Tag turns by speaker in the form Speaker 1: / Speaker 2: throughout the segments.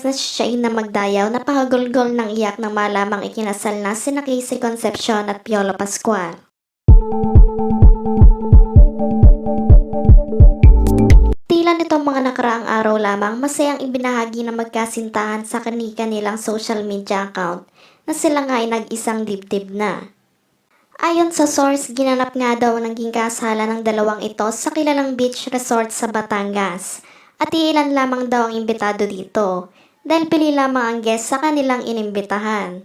Speaker 1: na si Shaina Magdayaw napakagulgol ng iyak ng malamang ikinasal na sina Casey Concepcion at Piolo Pascual. Tila nitong mga nakaraang araw lamang masayang ibinahagi ng magkasintahan sa kani-kanilang social media account na sila nga ay nag-isang dibdib na. Ayon sa source, ginanap nga daw ang naging kasalan ng dalawang ito sa kilalang beach resort sa Batangas. At iilan lamang daw ang imbitado dito dahil pili lamang ang guest sa kanilang inimbitahan.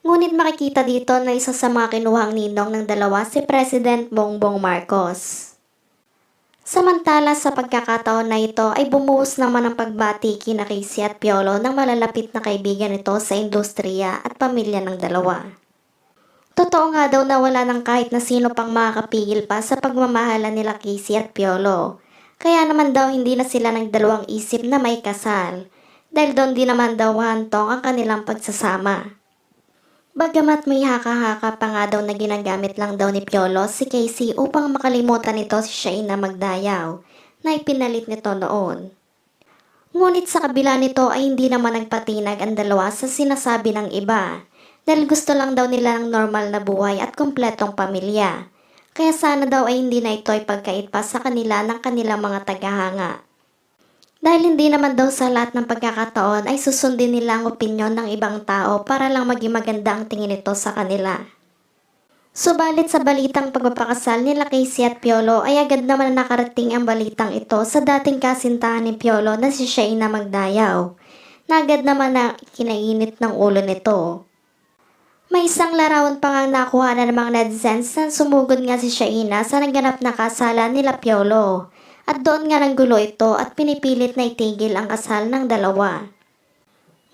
Speaker 1: Ngunit makikita dito na isa sa mga kinuhang ninong ng dalawa si President Bongbong Marcos. Samantala sa pagkakataon na ito ay bumuhos naman ang pagbati kina Casey at Piolo ng malalapit na kaibigan nito sa industriya at pamilya ng dalawa. Totoo nga daw na wala ng kahit na sino pang makakapigil pa sa pagmamahalan nila Casey at Piolo. Kaya naman daw hindi na sila nagdalawang isip na may kasal dahil doon din naman daw hantong ang kanilang pagsasama. Bagamat may haka-haka pa nga daw na ginagamit lang daw ni Piolo si Casey upang makalimutan nito si Shaina Magdayaw na ipinalit nito noon. Ngunit sa kabila nito ay hindi naman nagpatinag ang dalawa sa sinasabi ng iba dahil gusto lang daw nila ng normal na buhay at kumpletong pamilya. Kaya sana daw ay hindi na ito ay pagkait pa sa kanila ng kanilang mga tagahanga. Dahil hindi naman daw sa lahat ng pagkakataon ay susundin nila ang opinyon ng ibang tao para lang maging maganda ang tingin nito sa kanila. Subalit sa balitang pagpapakasal nila Casey at Piolo ay agad naman nakarating ang balitang ito sa dating kasintahan ni Piolo na si Shaina Magdayaw, na agad naman na kinainit ng ulo nito. May isang larawan pa nga nakuha na ng mga netizens na sumugod nga si Shaina sa naganap na kasalan nila Piolo. At doon nga nanggulo ito at pinipilit na itigil ang kasal ng dalawa.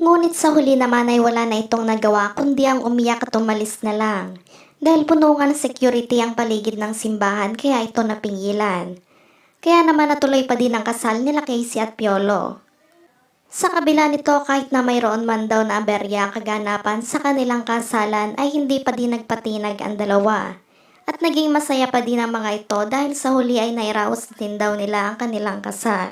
Speaker 1: Ngunit sa huli naman ay wala na itong nagawa kundi ang umiyak at umalis na lang. Dahil puno nga ng security ang paligid ng simbahan kaya ito napingilan. Kaya naman natuloy pa din ang kasal nila Casey at Piolo. Sa kabila nito kahit na mayroon man daw na aberya kaganapan sa kanilang kasalan ay hindi pa din nagpatinag ang dalawa. At naging masaya pa din ang mga ito dahil sa huli ay nairaos din daw nila ang kanilang kasal.